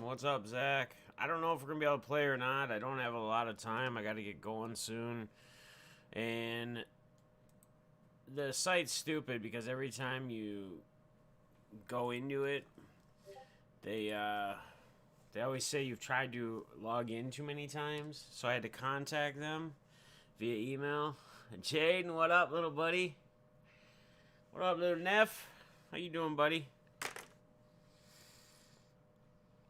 What's up, Zach? I don't know if we're gonna be able to play or not. I don't have a lot of time. I got to get going soon, and the site's stupid because every time you go into it, they they always say you've tried to log in too many times. So I had to contact them via email. Jaden, what up, little buddy? What up, little Neff? How you doing, buddy?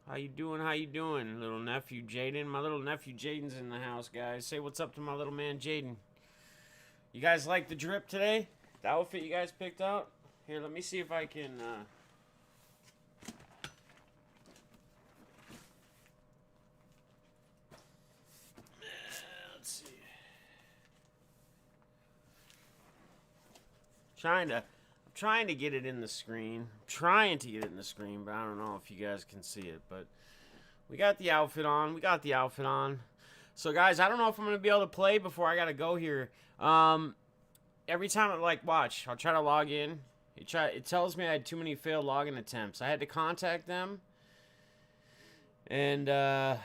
How you doing? How you doing, little nephew Jaden? My little nephew Jaden's in the house, guys. Say what's up to my little man Jaden. You guys like the drip today? The outfit you guys picked out? Here, let me see if I can. Let's see. I'm trying to get it in the screen. But I don't know if you guys can see it. But we got the outfit on. So, guys, I don't know if I'm going to be able to play before I got to go here. Every time watch, I'll try to log in. It tells me I had too many failed login attempts. I had to contact them. And, I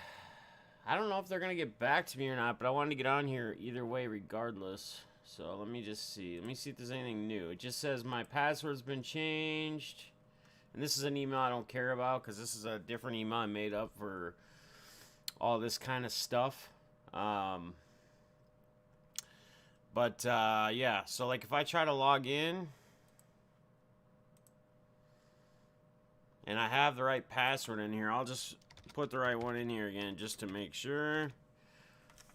don't know if they're going to get back to me or not, but I wanted to get on here either way regardless. So let me just see. Let me see if there's anything new. It just says my password's been changed. And this is an email I don't care about because this is a different email I made up for all this kind of stuff. Yeah. So if I try to log in and I have the right password in here, I'll just put the right one in here again just to make sure.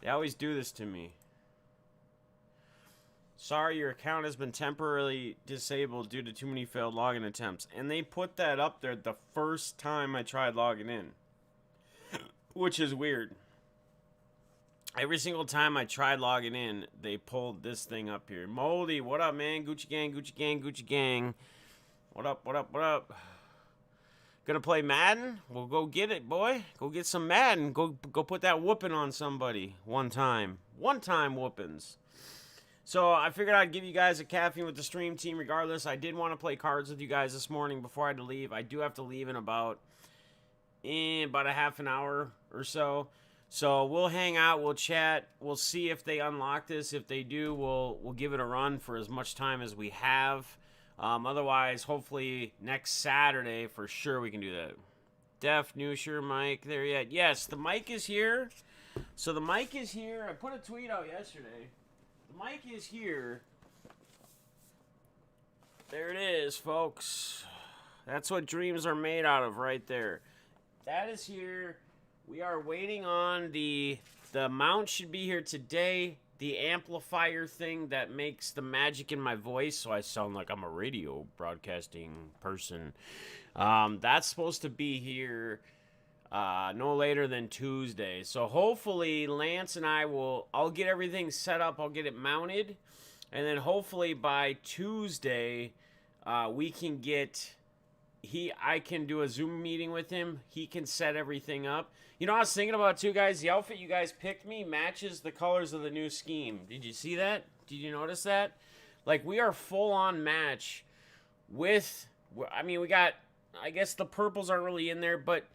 They always do this to me. Sorry, your account has been temporarily disabled due to too many failed login attempts. And they put that up there the first time I tried logging in. Which is weird. Every single time I tried logging in, they pulled this thing up here. Moldy, what up, man? Gucci gang, Gucci gang, Gucci gang. What up, what up, what up? Gonna play Madden? Well, go get it, boy. Go get some Madden. Go put that whooping on somebody. One time whoopings. So I figured I'd give you guys a caffeine with the stream team regardless. I did want to play cards with you guys this morning before I had to leave. I do have to leave in about a half an hour or so. So we'll hang out, we'll chat, we'll see if they unlock this. If they do, we'll give it a run for as much time as we have. Otherwise, hopefully next Saturday for sure we can do that. Def, new sure mic there yet? Yes, the mic is here. So the mic is here. I put a tweet out yesterday. The mic is here. There it is, folks. That's what dreams are made out of right there. That is here. We are waiting on the mount should be here today. The amplifier thing that makes the magic in my voice so I sound like I'm a radio broadcasting person. That's supposed to be here no later than Tuesday. So hopefully Lance and I'll get everything set up. I'll get it mounted. And then hopefully by Tuesday, we can get... I can do a Zoom meeting with him. He can set everything up. You know, I was thinking about too, guys. The outfit you guys picked me matches the colors of the new scheme. Did you see that? Did you notice that? We are full on match with... we got... I guess the purples aren't really in there, but...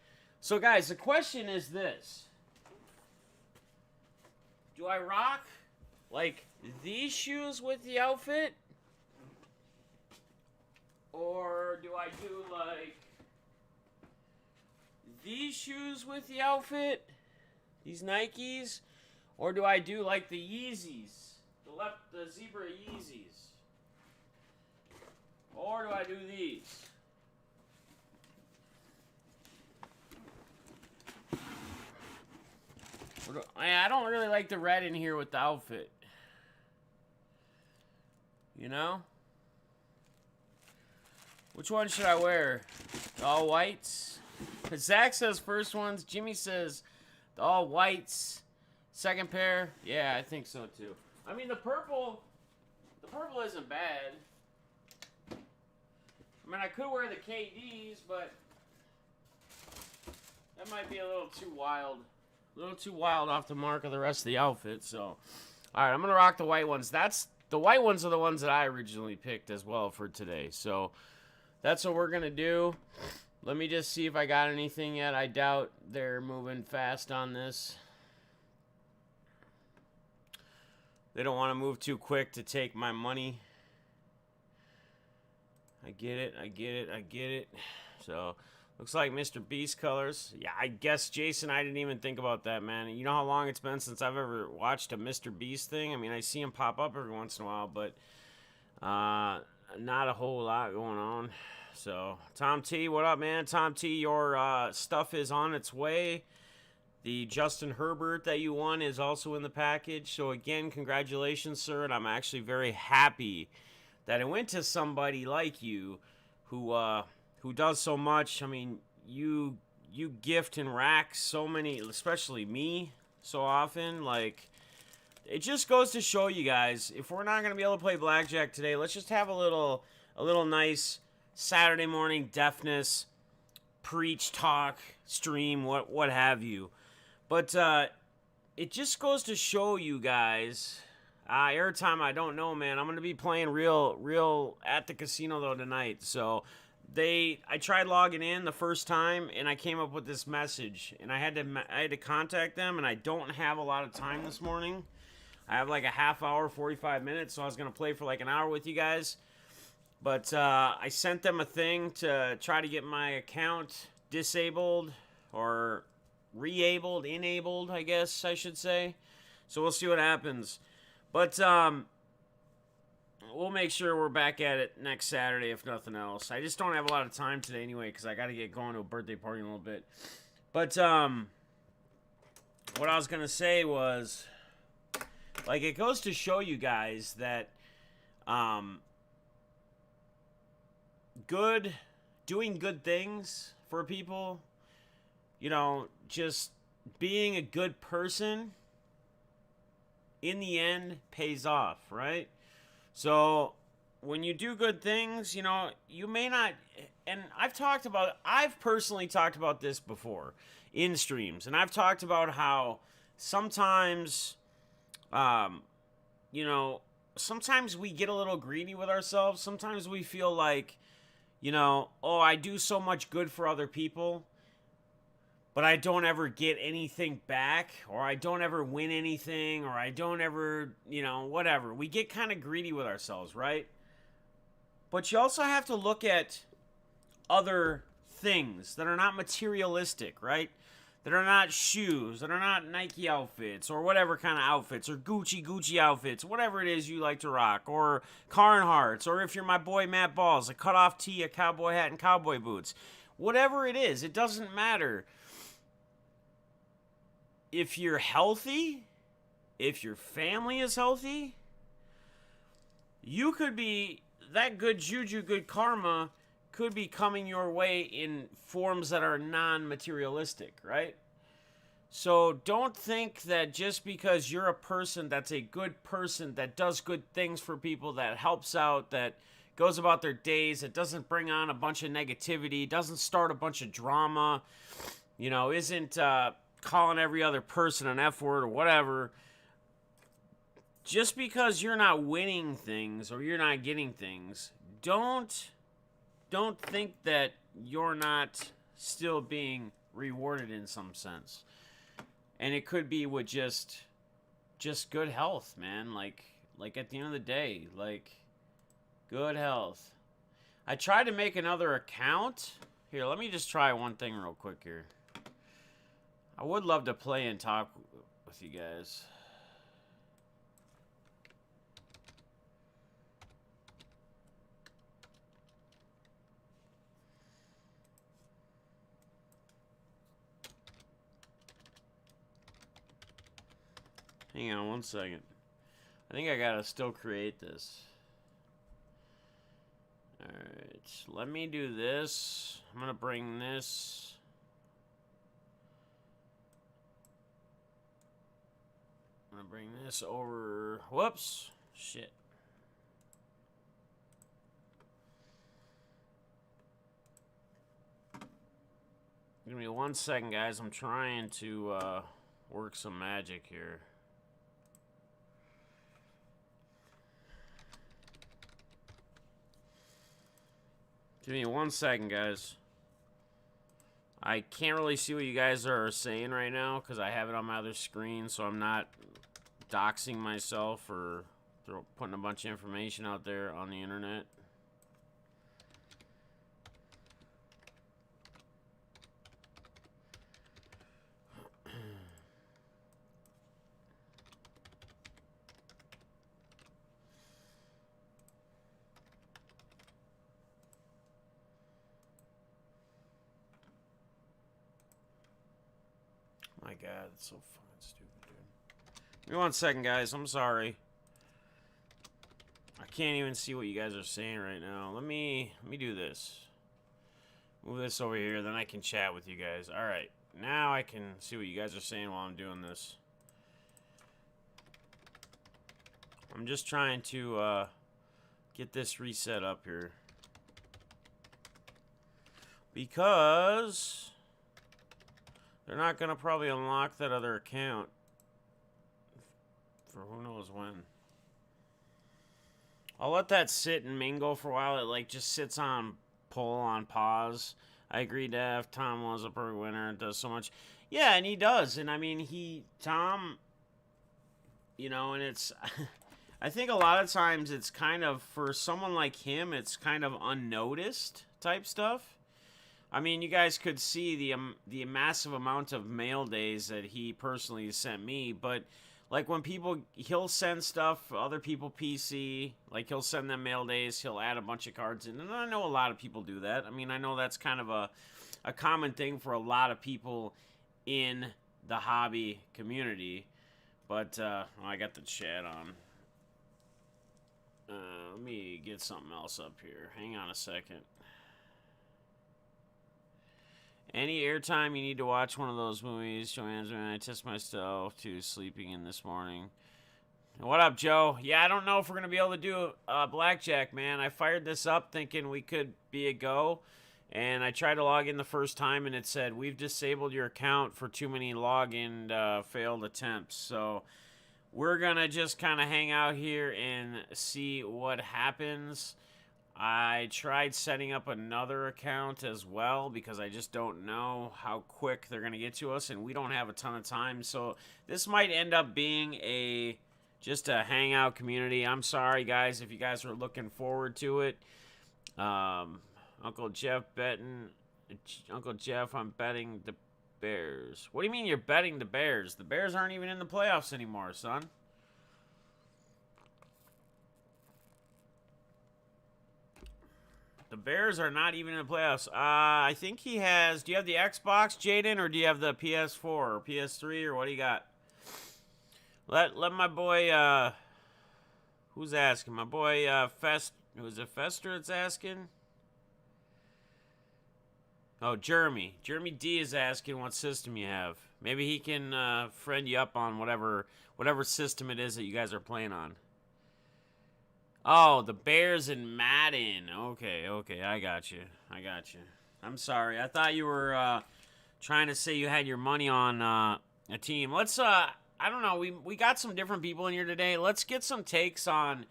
So, guys, the question is this. Do I rock, these shoes with the outfit? Or do I do, these shoes with the outfit? These Nikes? Or do I do, the Yeezys? The zebra Yeezys? Or do I do these? I don't really like the red in here with the outfit. You know? Which one should I wear? The all whites? Zach says first ones. Jimmy says the all whites. Second pair. Yeah, I think so too. The purple isn't bad. I could wear the KDs, but that might be a little too wild. A little too wild off the mark of the rest of the outfit. So, alright, I'm going to rock the white ones. The white ones are the ones that I originally picked as well for today. So, that's what we're going to do. Let me just see if I got anything yet. I doubt they're moving fast on this. They don't want to move too quick to take my money. I get it, I get it, I get it. So, looks like Mr. Beast colors. Yeah, I guess, Jason, I didn't even think about that, man. You know how long it's been since I've ever watched a Mr. Beast thing? I mean, I see him pop up every once in a while, but not a whole lot going on. So, Tom T, what up, man? Tom T, your stuff is on its way. The Justin Herbert that you won is also in the package. So, again, congratulations, sir, and I'm actually very happy that it went to somebody like you who does so much. I mean, you gift and rack so many, especially me, so often. Like, it just goes to show you guys, if we're not going to be able to play Blackjack today, let's just have a little nice Saturday morning deafness, preach, talk, stream, what have you. But it just goes to show you guys, airtime, I don't know, man. I'm going to be playing real at the casino, though, tonight. So I tried logging in the first time, and I came up with this message. And I had to contact them, and I don't have a lot of time this morning. I have like a half hour, 45 minutes, so I was going to play for like an hour with you guys. But I sent them a thing to try to get my account disabled or enabled, I guess I should say. So we'll see what happens. But we'll make sure we're back at it next Saturday, if nothing else. I just don't have a lot of time today anyway, because I got to get going to a birthday party in a little bit. But what I was going to say was, like, it goes to show you guys that doing good things for people, you know, just being a good person, in the end, pays off, right? So, when you do good things, you know, you may not, and I've personally talked about this before in streams, and I've talked about how sometimes, you know, sometimes we get a little greedy with ourselves. Sometimes we feel like, you know, oh, I do so much good for other people, but I don't ever get anything back, or I don't ever win anything, or I don't ever, you know, whatever. We get kind of greedy with ourselves, right? But you also have to look at other things that are not materialistic, right? That are not shoes, that are not Nike outfits, or whatever kind of outfits, or Gucci outfits, whatever it is you like to rock, or Carhartts, or if you're my boy Matt Balls, a cutoff tee, a cowboy hat, and cowboy boots. Whatever it is, it doesn't matter. If you're healthy, if your family is healthy, you could be, that good juju, good karma could be coming your way in forms that are non-materialistic, right? So don't think that just because you're a person that's a good person, that does good things for people, that helps out, that goes about their days, that doesn't bring on a bunch of negativity, doesn't start a bunch of drama, you know, isn't calling every other person an F word or whatever. Just because you're not winning things or you're not getting things, don't think that you're not still being rewarded in some sense. And it could be with just good health, man. Like at the end of the day, like, good health. I tried to make another account. Here, let me just try one thing real quick here. I would love to play and talk with you guys. Hang on one second. I think I gotta still create this. Alright, let me do this. I'm gonna bring this. I'm gonna bring this over. Whoops. Shit. Give me 1 second, guys. I'm trying to work some magic here. Give me 1 second, guys. I can't really see what you guys are saying right now because I have it on my other screen, so I'm not doxing myself or putting a bunch of information out there on the internet. My God, it's so fucking stupid, dude. Give me 1 second, guys. I'm sorry. I can't even see what you guys are saying right now. Let me do this. Move this over here, then I can chat with you guys. All right, now I can see what you guys are saying while I'm doing this. I'm just trying to get this reset up here because they're not gonna probably unlock that other account for who knows when. I'll let that sit and mingle for a while. It like just sits on pause. I agree, Def. Tom was a perfect winner. It does so much. Yeah, and he does. And I mean, Tom, you know, and it's, I think a lot of times it's kind of, for someone like him, it's kind of unnoticed type stuff. I mean, you guys could see the massive amount of mail days that he personally sent me, but like when he'll send stuff, other people PC, like he'll send them mail days, he'll add a bunch of cards in, and I know a lot of people do that. I mean, I know that's kind of a common thing for a lot of people in the hobby community, but I got the chat on. Let me get something else up here. Hang on a second. Any airtime you need to watch one of those movies, Joanne's when I test myself to sleeping in this morning. What up, Joe? Yeah, I don't know if we're going to be able to do Blackjack, man. I fired this up thinking we could be a go, and I tried to log in the first time, and it said, we've disabled your account for too many login failed attempts. So we're going to just kind of hang out here and see what happens. I tried setting up another account as well because I just don't know how quick they're going to get to us, and we don't have a ton of time. So this might end up being just a hangout community. I'm sorry, guys, if you guys are looking forward to it. Uncle Jeff, I'm betting the Bears. What do you mean you're betting the Bears? The Bears aren't even in the playoffs anymore, son. The Bears are not even in the playoffs. I think he has... Do you have the Xbox, Jaden, or do you have the PS4 or PS3, or what do you got? Let my boy... who's asking? My boy, who's it, Fester that's asking? Oh, Jeremy. Jeremy D is asking what system you have. Maybe he can friend you up on whatever system it is that you guys are playing on. Oh, the Bears and Madden. Okay, I got you. I'm sorry. I thought you were trying to say you had your money on a team. Let's, I don't know. We got some different people in here today. Let's get some takes on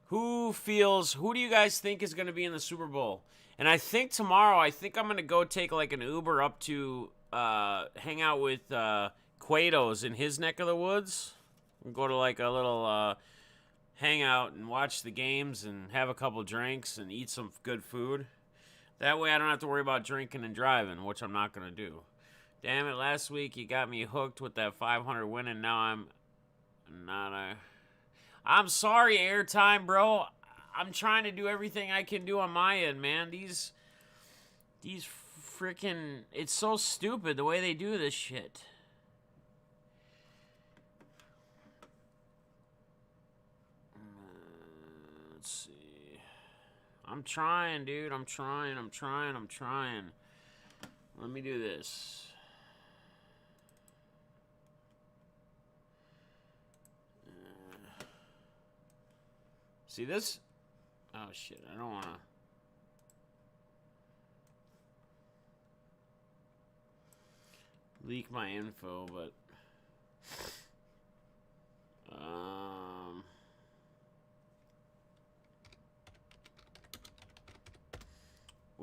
who do you guys think is going to be in the Super Bowl? And I think tomorrow, I'm going to go take like an Uber up to hang out with Quados in his neck of the woods. We'll go to like a little... hang out and watch the games and have a couple drinks and eat some good food. That way I don't have to worry about drinking and driving, which I'm not going to do. Damn it, last week you got me hooked with that 500 win, and now I'm not I'm sorry, airtime, bro. I'm trying to do everything I can do on my end, man. These freaking... It's so stupid the way they do this shit. Let's see. I'm trying, dude. I'm trying. Let me do this. See this? Oh, shit. I don't want to... leak my info, but...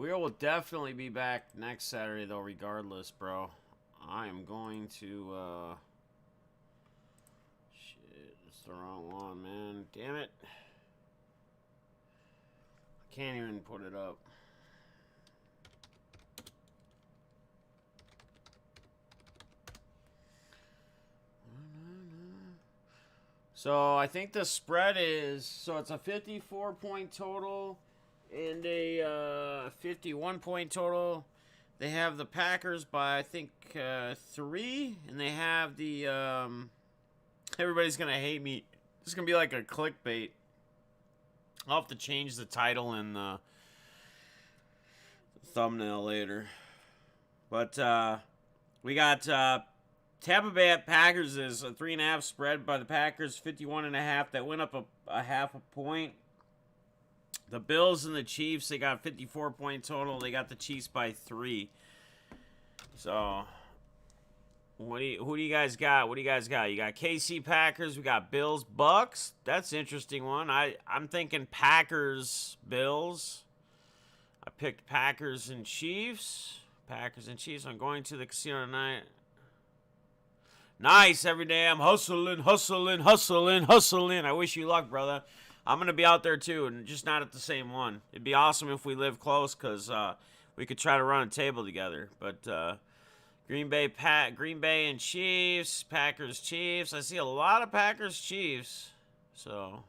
We will definitely be back next Saturday, though, regardless, bro. I am going to, shit, it's the wrong one, man. Damn it. I can't even put it up. So, I think the spread is, so it's a 54-point total and a 51-point total. They have the Packers by, I think, 3. And they have the, everybody's going to hate me. This is going to be like a clickbait. I'll have to change the title and the thumbnail later. But, we got, Tampa Bay at Packers is a 3.5 spread by the Packers, 51.5. That went up a half a point. The Bills and the Chiefs, they got 54-point total. They got the Chiefs by 3. So, who do you guys got? What do you guys got? You got KC Packers. We got Bills Bucks. That's an interesting one. I'm thinking Packers Bills. I picked Packers and Chiefs. Packers and Chiefs. I'm going to the casino tonight. Nice. Every day I'm hustling. I wish you luck, brother. I'm going to be out there too, and just not at the same one. It'd be awesome if we live close because we could try to run a table together. But Green Bay and Chiefs, Packers Chiefs. I see a lot of Packers Chiefs. So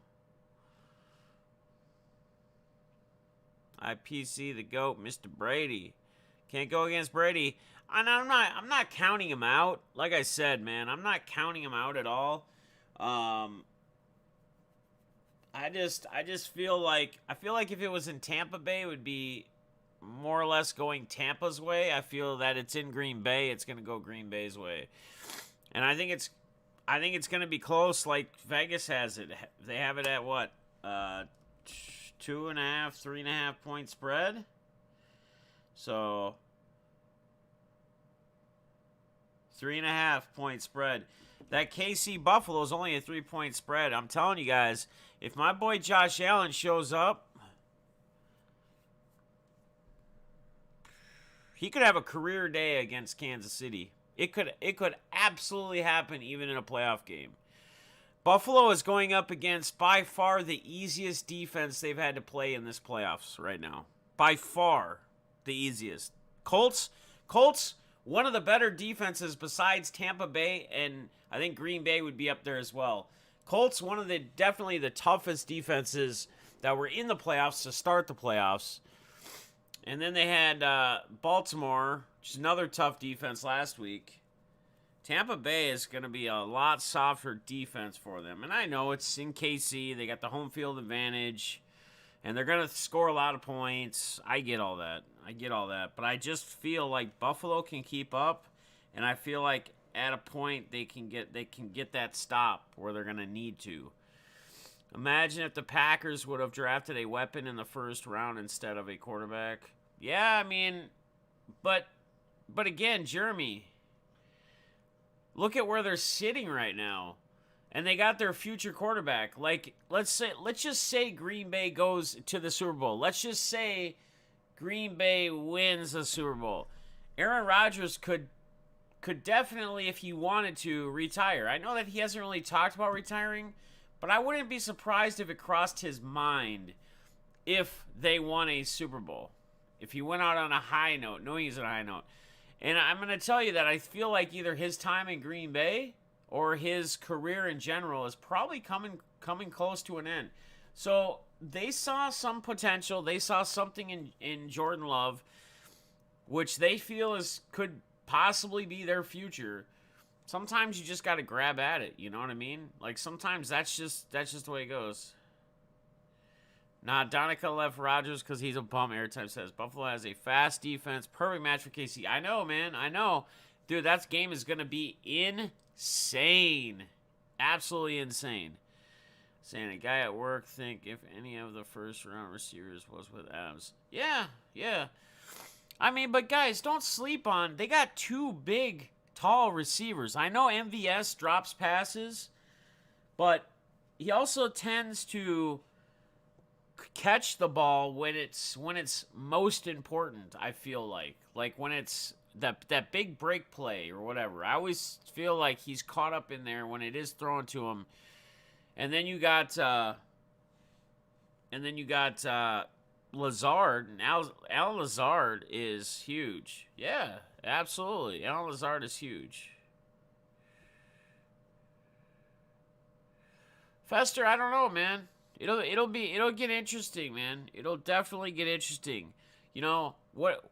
IPC the GOAT, Mr. Brady. Can't go against Brady. And I'm not counting him out. Like I said, man, I'm not counting him out at all. I just feel like if it was in Tampa Bay, it would be more or less going Tampa's way. I feel that it's in Green Bay, it's gonna go Green Bay's way, and I think it's gonna be close, like Vegas has it. They have it at what, 2.5, 3.5 point spread. So 3.5 point spread. That KC Buffalo is only a 3-point spread. I'm telling you guys, if my boy Josh Allen shows up, he could have a career day against Kansas City. It could absolutely happen even in a playoff game. Buffalo is going up against by far the easiest defense they've had to play in this playoffs right now. By far the easiest. Colts, one of the better defenses besides Tampa Bay, and I think Green Bay would be up there as well. Colts, one of the definitely the toughest defenses that were in the playoffs to start the playoffs. And then they had Baltimore, which is another tough defense last week. Tampa Bay is going to be a lot softer defense for them. And I know it's in KC. They got the home field advantage. And they're going to score a lot of points. I get all that. But I just feel like Buffalo can keep up. And I feel like at a point they can get that stop where they're going to need to. Imagine if the Packers would have drafted a weapon in the first round instead of a quarterback. Yeah, I mean, but again, Jeremy, look at where they're sitting right now. And they got their future quarterback. Like, let's just say Green Bay goes to the Super Bowl. Let's just say Green Bay wins the Super Bowl. Aaron Rodgers could definitely, if he wanted to, retire. I know that he hasn't really talked about retiring, but I wouldn't be surprised if it crossed his mind if they won a Super Bowl. If he went out on a high note, knowing he's on a high note. And I'm going to tell you that I feel like either his time in Green Bay or his career in general is probably coming close to an end. So they saw some potential. They saw something in Jordan Love, which they feel could possibly be their future. Sometimes you just got to grab at it. You know what I mean? Like sometimes that's just the way it goes. Nah, Donica left Rodgers because he's a bum. Airtime says Buffalo has a fast defense. Perfect match for KC. I know, man. I know. Dude, that game is going to be insane. Absolutely insane. Saying a guy at work think if any of the first round receivers was with Abs. Yeah. I mean, but guys, don't sleep on. They got two big, tall receivers. I know MVS drops passes, but he also tends to catch the ball when it's most important. I feel like when it's that big break play or whatever. I always feel like he's caught up in there when it is thrown to him. And then you got Lazard. And Al Lazard is huge. Yeah, absolutely. Al Lazard is huge. Fester, I don't know, man. It'll get interesting, man. It'll definitely get interesting. You know,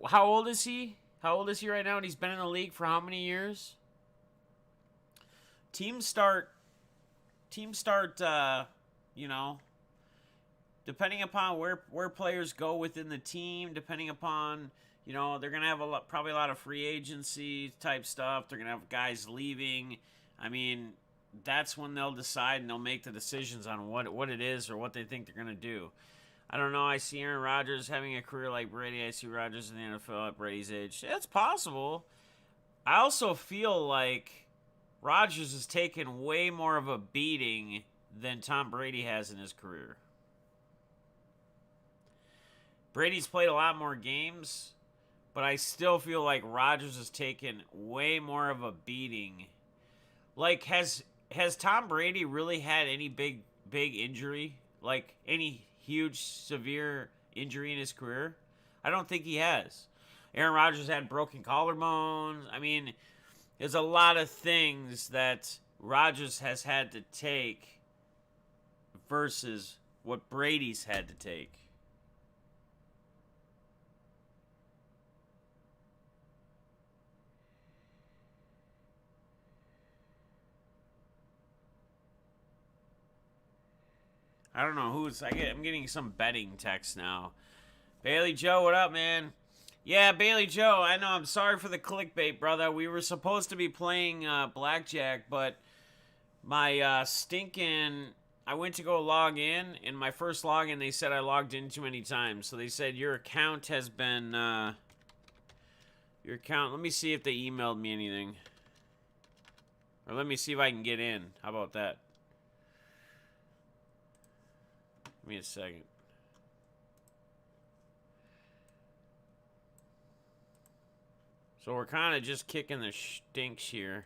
how old is he? How old is he right now? And he's been in the league for how many years? Teams start you know, depending upon where players go within the team, depending upon, you know, they're going to have probably a lot of free agency type stuff. They're going to have guys leaving. I mean, that's when they'll decide and they'll make the decisions on what it is or what they think they're going to do. I don't know. I see Aaron Rodgers having a career like Brady. I see Rodgers in the NFL at Brady's age. It's possible. I also feel like Rodgers has taken way more of a beating than Tom Brady has in his career. Brady's played a lot more games, but I still feel like Rodgers has taken way more of a beating. Like, has Tom Brady really had any big injury? Like, any huge, severe injury in his career? I don't think he has. Aaron Rodgers had broken collarbones. I mean, there's a lot of things that Rodgers has had to take versus what Brady's had to take. I don't know who's. I'm getting some betting text now. Bailey Joe, what up, man? Yeah, Bailey Joe, I know. I'm sorry for the clickbait, brother. We were supposed to be playing Blackjack, but my stinking. I went to go log in, and my first login, they said I logged in too many times. So they said your account has been. Your account. Let me see if they emailed me anything. Or let me see if I can get in. How about that? Give me a second. So we're kind of just kicking the stinks here.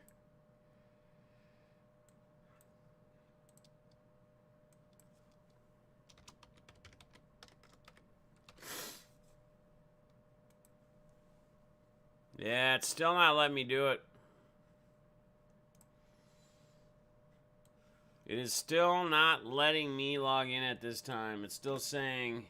Yeah, it's still not letting me do it. It is still not letting me log in at this time. It's still saying,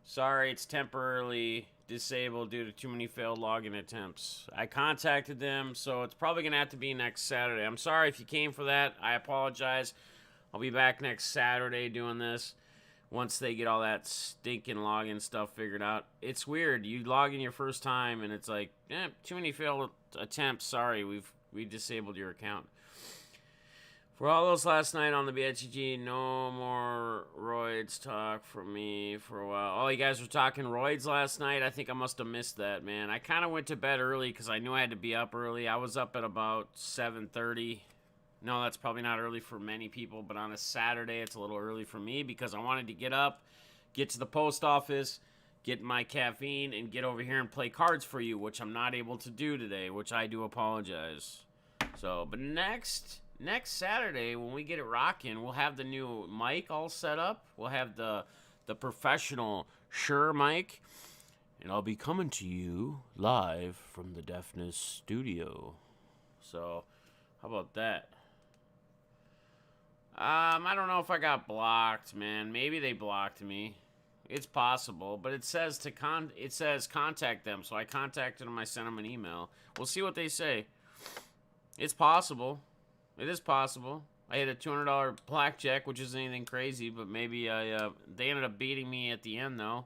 sorry, it's temporarily disabled due to too many failed login attempts. I contacted them, so it's probably going to have to be next Saturday. I'm sorry if you came for that. I apologize. I'll be back next Saturday doing this once they get all that stinking login stuff figured out. It's weird. You log in your first time, and it's like, too many failed attempts. Sorry, we disabled your account. For all those last night on the BHG, no more roids talk from me for a while. Oh, you guys were talking roids last night? I think I must have missed that, man. I kind of went to bed early because I knew I had to be up early. I was up at about 7:30. No, that's probably not early for many people, but on a Saturday, it's a little early for me because I wanted to get up, get to the post office, get my caffeine, and get over here and play cards for you, which I'm not able to do today, which I do apologize. So, but next Saturday, when we get it rocking, we'll have the new mic all set up. We'll have the professional Shure mic, and I'll be coming to you live from the Deafness Studio. So, how about that? I don't know if I got blocked, man. Maybe they blocked me. It's possible, but it says contact them. So I contacted them. I sent them an email. We'll see what they say. It's possible. It is possible. I hit a $200 blackjack, which isn't anything crazy, but maybe they ended up beating me at the end though.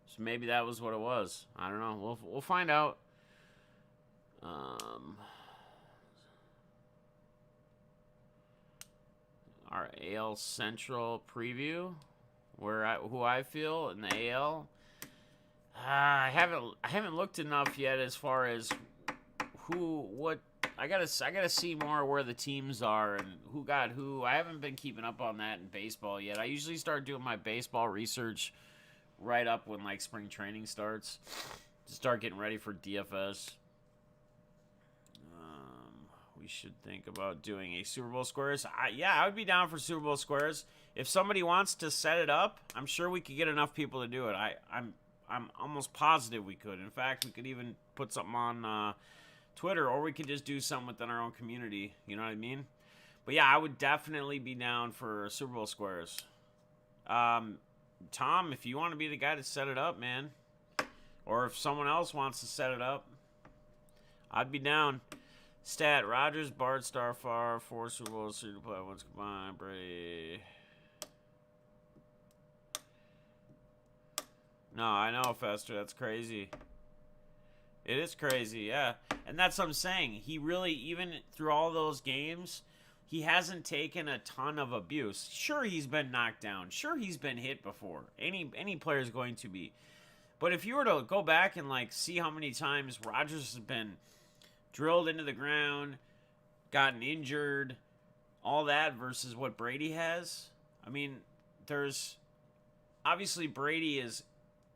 So maybe that was what it was. I don't know. We'll find out. Our AL Central preview, who I feel in the AL. I haven't looked enough yet as far as what I gotta see more where the teams are and who got who. I haven't been keeping up on that in baseball yet. I usually start doing my baseball research right up when like spring training starts to start getting ready for DFS. We should think about doing a Super Bowl Squares. Yeah, I would be down for Super Bowl Squares. If somebody wants to set it up, I'm sure we could get enough people to do it. I'm almost positive we could. In fact, we could even put something on Twitter, or we could just do something within our own community. You know what I mean? But yeah, I would definitely be down for Super Bowl Squares. Tom, if you want to be the guy to set it up, man, or if someone else wants to set it up, I'd be down. Stat: Rodgers, Bart, Starfire, 4 Super Bowls, 3 to play once combined. Brady. No, I know, Fester. That's crazy. It is crazy, yeah. And that's what I'm saying. He really, even through all those games, he hasn't taken a ton of abuse. Sure, he's been knocked down. Sure, he's been hit before. Any player is going to be. But if you were to go back and like see how many times Rodgers has been drilled into the ground, gotten injured, all that versus what Brady has. I mean, there's obviously Brady is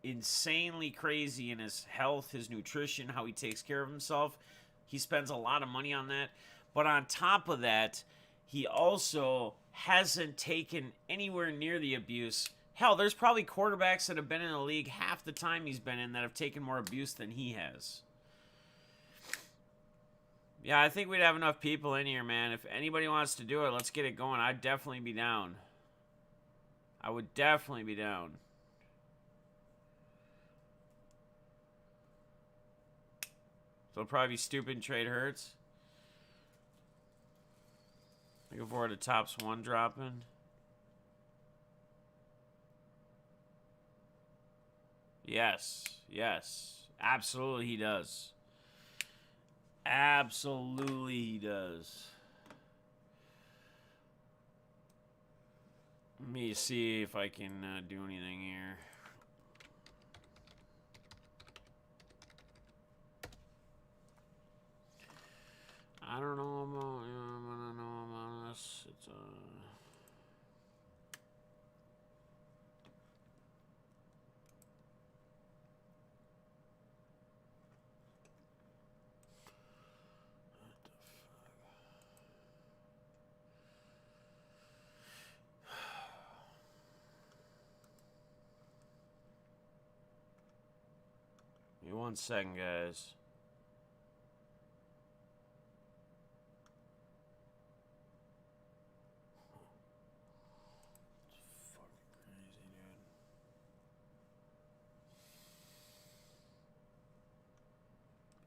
insanely crazy in his health, his nutrition, how he takes care of himself. He spends a lot of money on that. But on top of that, he also hasn't taken anywhere near the abuse. Hell, there's probably quarterbacks that have been in the league half the time he's been in that have taken more abuse than he has. Yeah, I think we'd have enough people in here, man. If anybody wants to do it, let's get it going. I'd definitely be down. I would definitely be down. So it'll probably be stupid trade Hurts. Looking forward to tops 1 dropping. Yes. Yes. Absolutely he does. Absolutely he does. Let me see if I can do anything here. I don't know about, I don't know about this. It's Give me 1 second, guys. It's fucking crazy, dude.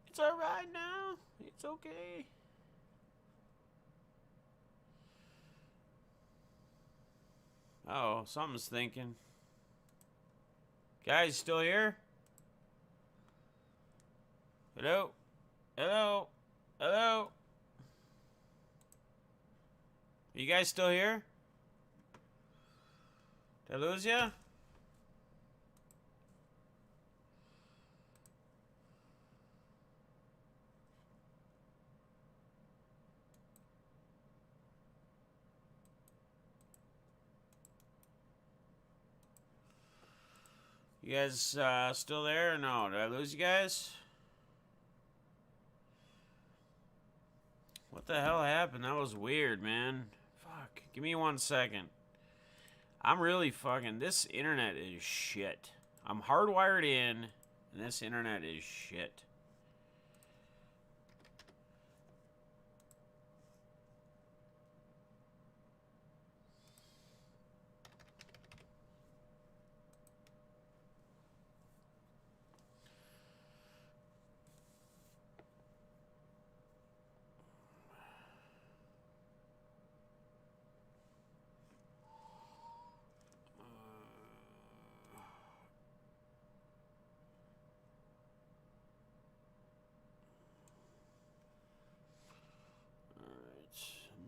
It's alright now. It's okay. Oh, something's thinking. Guys, still here? Hello? Hello? Hello? Are you guys still here? Did I lose ya? You guys still there or no? Did I lose you guys? What the hell happened? That was weird, man. Fuck. Give me 1 second. I'm really fucking... This internet is shit. I'm hardwired in, and this internet is shit.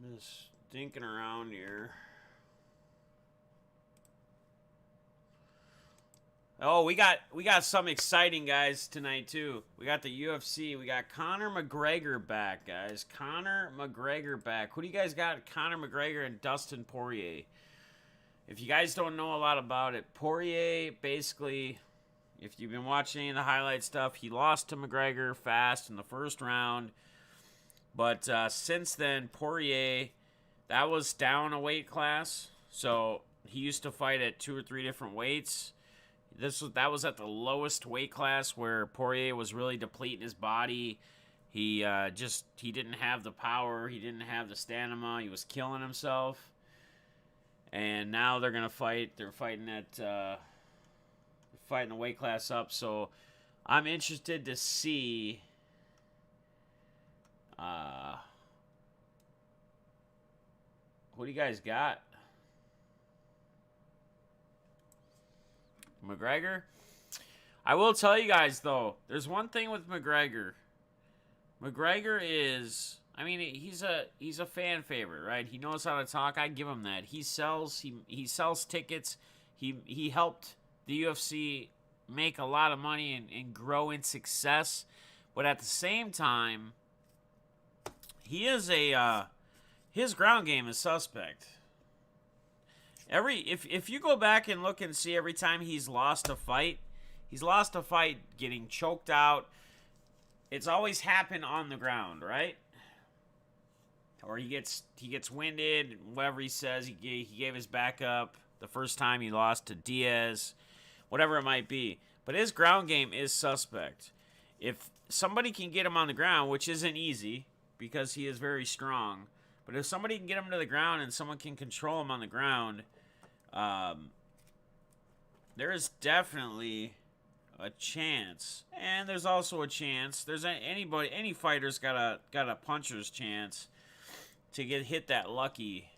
I'm just dinking around here. Oh, we got some exciting guys tonight too. We got the UFC. We got Conor McGregor back, guys. Conor McGregor back. Who do you guys got? Conor McGregor and Dustin Poirier. If you guys don't know a lot about it, Poirier basically, if you've been watching any of the highlight stuff, he lost to McGregor fast in the first round. But since then, Poirier, that was down a weight class. So he used to fight at 2 or 3 different weights. That was at the lowest weight class where Poirier was really depleting his body. He didn't have the power. He didn't have the stamina. He was killing himself. And now they're gonna fight. They're fighting the weight class up. So I'm interested to see what do you guys got? McGregor? I will tell you guys, though, there's one thing with McGregor. McGregor is, I mean, he's a fan favorite, right? He knows how to talk. I give him that. He sells tickets. He helped the UFC make a lot of money and grow in success. But at the same time, he is his ground game is suspect. If you go back and look and see every time he's lost a fight getting choked out. It's always happened on the ground, right? Or he gets winded, whatever he says. He gave his back up the first time he lost to Diaz, whatever it might be. But his ground game is suspect. If somebody can get him on the ground, which isn't easy because he is very strong, but if somebody can get him to the ground and someone can control him on the ground, there is definitely a chance. And there's also a chance. Any fighter's got a puncher's chance to hit that lucky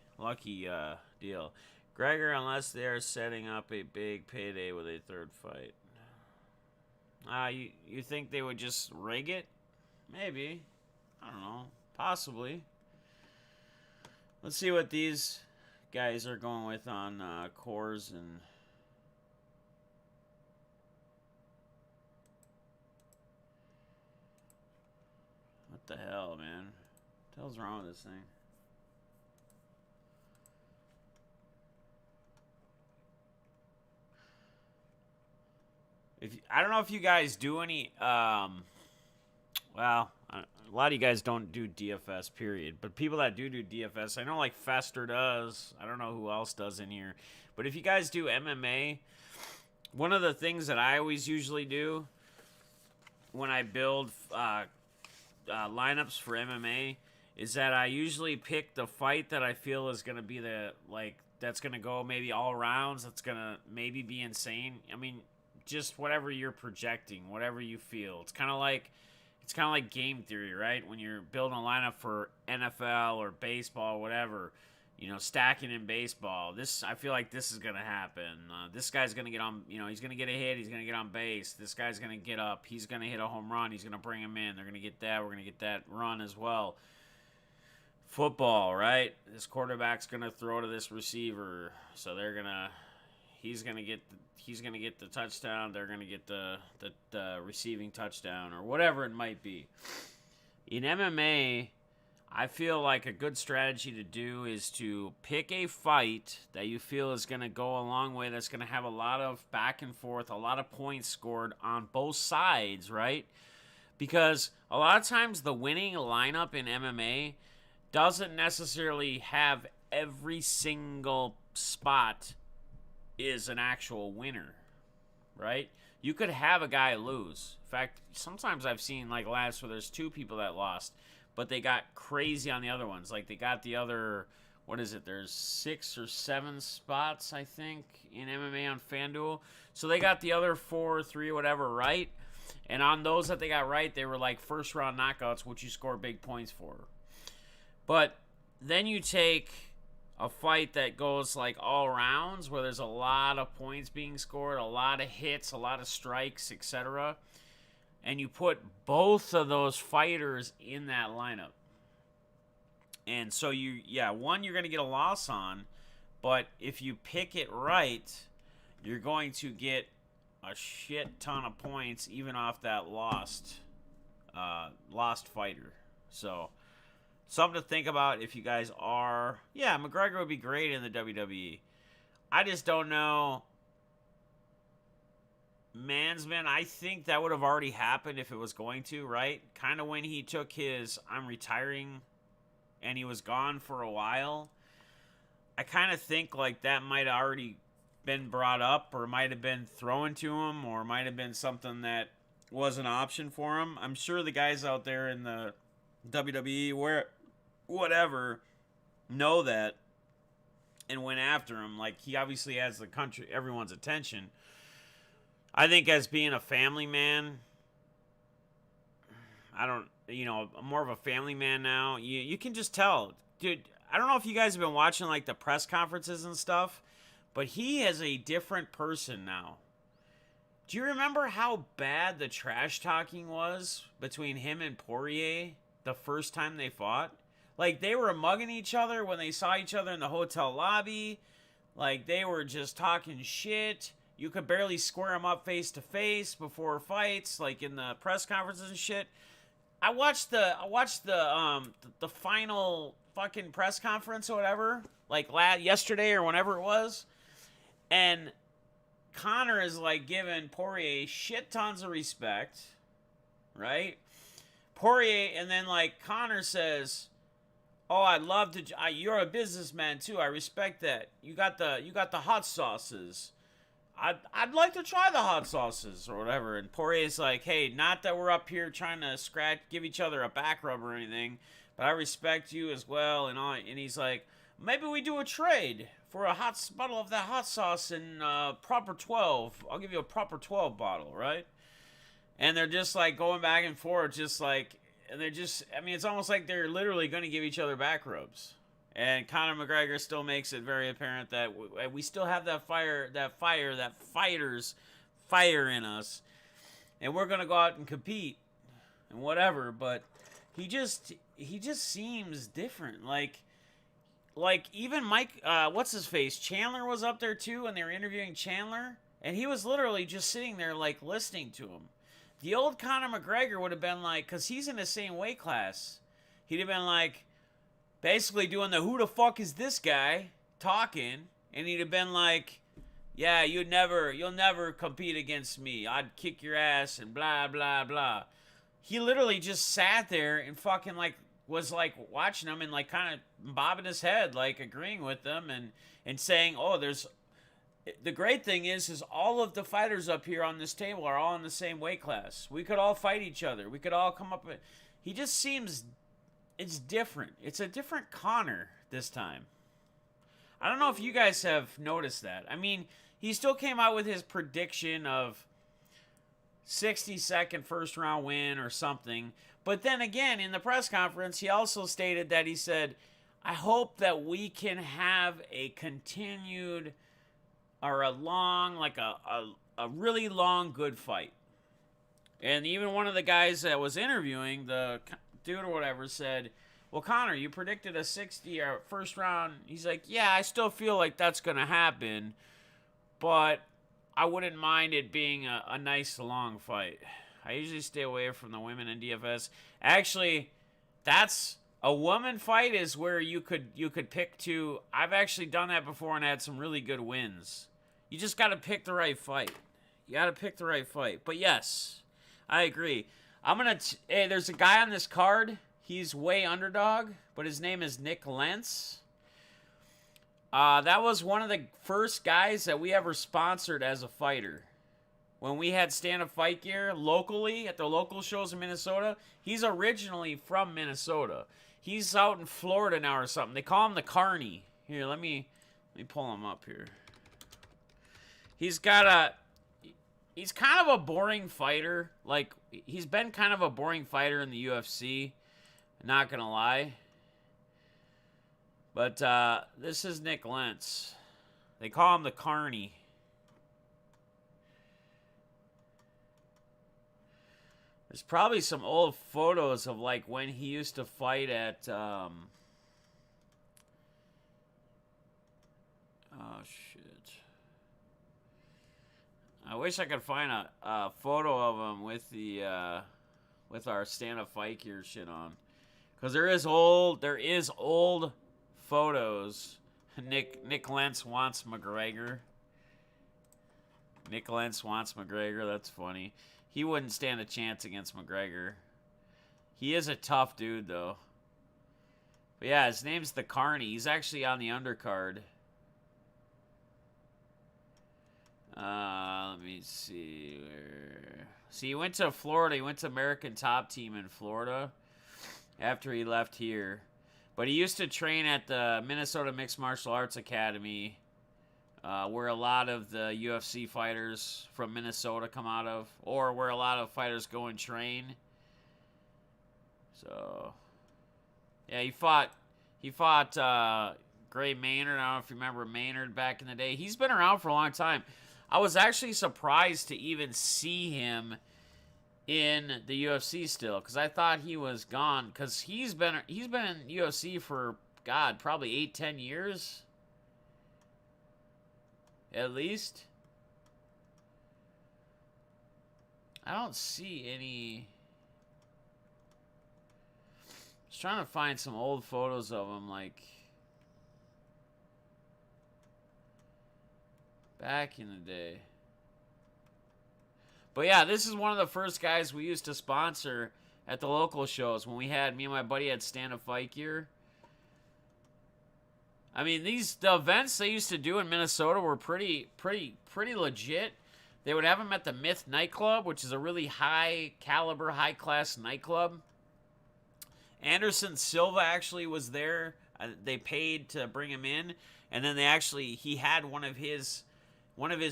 deal. Gregor, unless they're setting up a big payday with a third fight. You think they would just rig it? Maybe. I don't know. Possibly. Let's see what these guys are going with on cores and... What the hell, man? What the hell's wrong with this thing? I don't know if you guys do any, well, a lot of you guys don't do DFS, period. But people that do DFS, I know like Fester does. I don't know who else does in here. But if you guys do MMA, one of the things that I always usually do when I build lineups for MMA is that I usually pick the fight that I feel is going to be that's going to go maybe all rounds. That's going to maybe be insane. I mean, just whatever you're projecting, whatever you feel. It's kind of like game theory, right? When you're building a lineup for NFL or baseball, whatever, stacking in baseball. I feel like this is going to happen. This guy's going to get on, he's going to get a hit. He's going to get on base. This guy's going to get up. He's going to hit a home run. He's going to bring him in. They're going to get that. We're going to get that run as well. Football, right? This quarterback's going to throw to this receiver. So he's going to get the touchdown. They're going to get the receiving touchdown or whatever it might be. In MMA, I feel like a good strategy to do is to pick a fight that you feel is going to go a long way, that's going to have a lot of back and forth, a lot of points scored on both sides, right? Because a lot of times the winning lineup in MMA doesn't necessarily have every single spot is an actual winner, right? You could have a guy lose. In fact, sometimes I've seen like last where there's 2 people that lost, but they got crazy on the other ones. Like they got the other, what is it? There's 6 or 7 spots, I think, in MMA on FanDuel. So they got the other 4 or 3, whatever, right? And on those that they got right, they were like first round knockouts, which you score big points for. But then you take a fight that goes like all rounds where there's a lot of points being scored, a lot of hits, a lot of strikes, etc. And you put both of those fighters in that lineup. And so one you're going to get a loss on, but if you pick it right, you're going to get a shit ton of points even off that lost fighter. So something to think about if you guys are. Yeah, McGregor would be great in the WWE. I just don't know. Mansman, I think that would have already happened if it was going to, right? Kind of when he took his I'm retiring and he was gone for a while. I kind of think like that might have already been brought up or might have been thrown to him or might have been something that was an option for him. I'm sure the guys out there in the WWE, where whatever, know that and went after him. Like, he obviously has the country, everyone's attention. I think as being a family man, I'm more of a family man now. You can just tell. Dude, I don't know if you guys have been watching, like, the press conferences and stuff, but he is a different person now. Do you remember how bad the trash talking was between him and Poirier the first time they fought? Like, they were mugging each other when they saw each other in the hotel lobby. Like, they were just talking shit. You could barely square them up face to face before fights, like in the press conferences and shit. I watched the final fucking press conference or whatever, like yesterday or whenever it was, and Conor is like giving Poirier shit tons of respect, right? Poirier, and then like Conor says, "Oh, I'd love to. You're a businessman too. I respect that. You got the hot sauces. I'd like to try the hot sauces or whatever." And Poirier's like, "Hey, not that we're up here trying to give each other a back rub or anything, but I respect you as well." And he's like, "Maybe we do a trade for a bottle of that hot sauce and proper 12. I'll give you a proper 12 bottle, right?" And they're just like going back and forth, just like, and they're just, I mean, it's almost like they're literally going to give each other back rubs. And Conor McGregor still makes it very apparent that we still have that fighter's fire in us, and we're gonna go out and compete and whatever. But he just seems different. Like even Mike, what's his face, Chandler was up there too, and they were interviewing Chandler, and he was literally just sitting there like listening to him. The old Conor McGregor would have been like, because he's in the same weight class, he'd have been like, basically doing the "who the fuck is this guy" talking, and he'd have been like, "Yeah, you'll never compete against me. I'd kick your ass and blah blah blah." He literally just sat there and fucking like was like watching them and like kind of bobbing his head, like agreeing with them and saying, "Oh, there's the great thing is all of the fighters up here on this table are all in the same weight class. We could all fight each other. We could all come up with." He just seems. It's different. It's a different Conor this time. I don't know if you guys have noticed that. I mean, he still came out with his prediction of 60-second first round win or something. But then again, in the press conference, he also stated that he said, "I hope that we can have a continued or a long, like a really long, good fight." And even one of the guys that was interviewing, the dude or whatever, said, "Well, Conor, you predicted a 60 or first round." He's like, "Yeah, I still feel like that's going to happen, but I wouldn't mind it being a nice long fight. I usually stay away from the women in DFS." Actually, that's a woman fight is where you could pick two. I've actually done that before and had some really good wins. You just got to pick the right fight. You got to pick the right fight. But yes, I agree. Hey, there's a guy on this card. He's way underdog, but his name is Nick Lentz. That was one of the first guys that we ever sponsored as a fighter. When we had stand-up fight gear locally at the local shows in Minnesota, he's originally from Minnesota. He's out in Florida now or something. They call him the Carney. Here, let me pull him up here. He's kind of a boring fighter. Like, he's been kind of a boring fighter in the UFC. Not gonna lie. But this is Nick Lentz. They call him the Carney. There's probably some old photos of like when he used to fight at oh shit. I wish I could find a photo of him with the with our stand-up fight gear shit on, because there is old photos. Nick Lentz wants McGregor. Nick Lentz wants McGregor. That's funny. He wouldn't stand a chance against McGregor. He is a tough dude, though. But yeah, his name's the Carney. He's actually on the undercard. Let me see. See, he went to Florida. He went to American Top Team in Florida after he left here. But he used to train at the Minnesota Mixed Martial Arts Academy, where a lot of the UFC fighters from Minnesota come out of, or where a lot of fighters go and train. So, yeah, he fought Gray Maynard. I don't know if you remember Maynard back in the day. He's been around for a long time. I was actually surprised to even see him in the UFC still, because I thought he was gone, because he's been in UFC for, God, probably 8-10 years at least. I don't see any. Just trying to find some old photos of him, like back in the day. But yeah, this is one of the first guys we used to sponsor at the local shows when me and my buddy had stand-up fight gear. I mean, the events they used to do in Minnesota were pretty legit. They would have them at the Myth nightclub, which is a really high caliber, high class nightclub. Anderson Silva actually was there. They paid to bring him in, and then he had one of his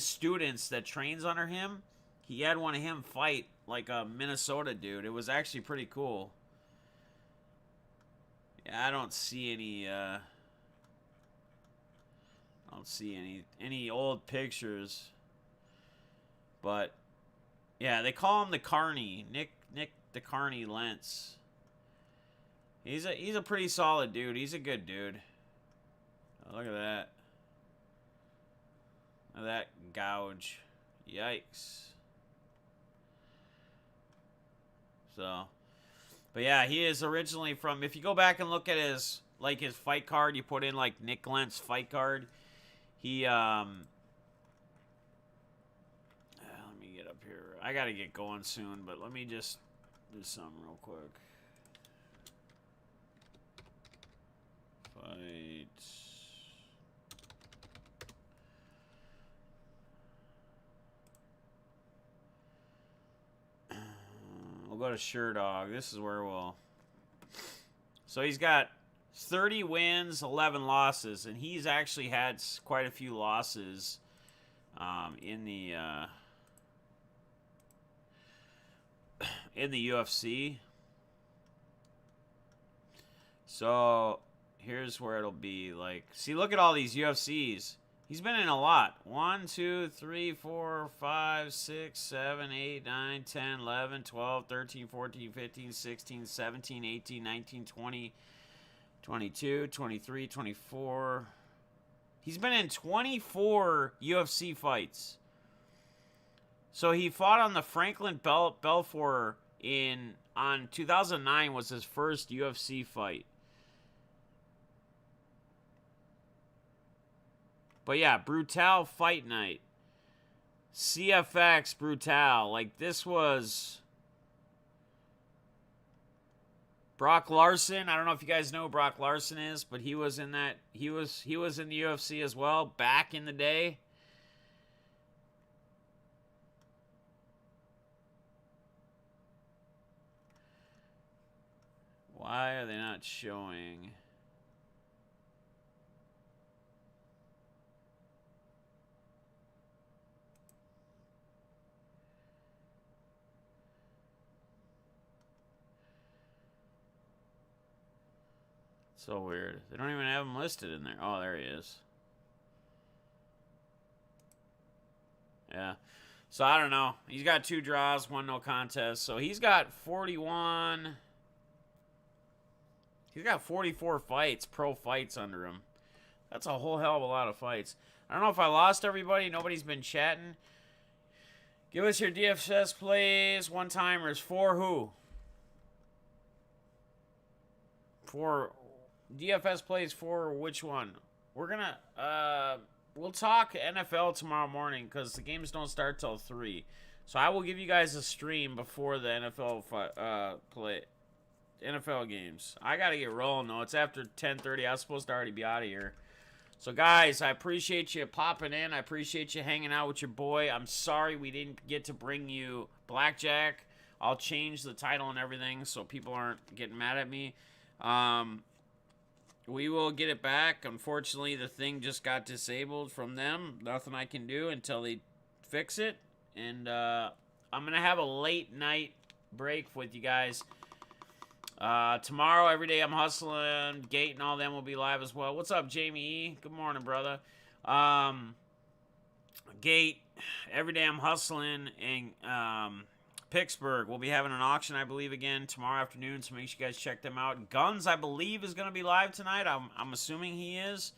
students that trains under him. He had one of him fight like a Minnesota dude. It was actually pretty cool. Yeah, I don't see any old pictures. But yeah, they call him the Carney. Nick the Carney Lentz. He's a pretty solid dude. He's a good dude. Oh, look at that. Look at that gouge. Yikes. So, but yeah, he is originally from, if you go back and look at his fight card, you put in like Nick Lentz fight card. He let me get up here. I gotta get going soon, but let me just do something real quick. Fight. We'll go to Sherdog. This is where we'll. So he's got 30 wins, 11 losses, and he's actually had quite a few losses in the UFC. So here's where it'll be like. See, look at all these UFCs. He's been in a lot. 1, 2, 3, 4, 5, 6, 7, 8, 9, 10, 11, 12, 13, 14, 15, 16, 17, 18, 19, 20, 22, 23, 24. He's been in 24 UFC fights. So he fought on the Franklin Belfort on 2009 was his first UFC fight. But yeah, Brutal Fight Night. CFX Brutal. Like, this was Brock Larson. I don't know if you guys know who Brock Larson is, but he was in that. He was in the UFC as well back in the day. Why are they not showing? So weird. They don't even have him listed in there. Oh, there he is. Yeah. So I don't know. He's got 2 draws, 1 no contest. So he's got 41. He's got 44 fights, pro fights under him. That's a whole hell of a lot of fights. I don't know if I lost everybody. Nobody's been chatting. Give us your DFS plays, one-timers. For who? For DFS plays for which one? We're gonna we'll talk NFL tomorrow morning because the games don't start till 3. So I will give you guys a stream before the NFL games. I gotta get rolling though. It's after 10:30. I was supposed to already be out of here. So guys, I appreciate you popping in. I appreciate you hanging out with your boy. I'm sorry we didn't get to bring you Blackjack. I'll change the title and everything so people aren't getting mad at me. We will get it back. Unfortunately, the thing just got disabled from them. Nothing I can do until they fix it. And I'm going to have a late night break with you guys. Tomorrow, every day I'm hustling. Gate and all them will be live as well. What's up, Jamie E? Good morning, brother. Gate, every day I'm hustling. And Pittsburgh, we'll be having an auction, I believe, again tomorrow afternoon. So make sure you guys check them out. Guns, I believe, is going to be live tonight. I'm assuming he is.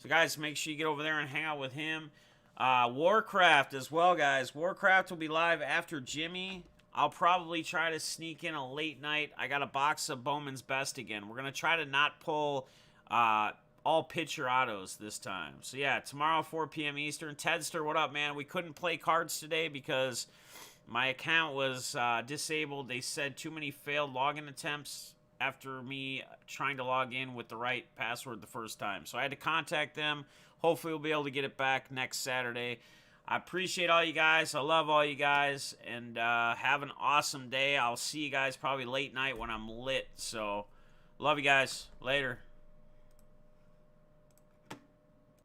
So, guys, make sure you get over there and hang out with him. Warcraft as well, guys. Warcraft will be live after Jimmy. I'll probably try to sneak in a late night. I got a box of Bowman's Best again. We're going to try to not pull all pitcher autos this time. So, yeah, tomorrow, 4 p.m. Eastern. Tedster, what up, man? We couldn't play cards today because my account was disabled. They said too many failed login attempts after me trying to log in with the right password the first time. So I had to contact them. Hopefully we'll be able to get it back next Saturday. I appreciate all you guys. I love all you guys. And have an awesome day. I'll see you guys probably late night when I'm lit. So love you guys. Later.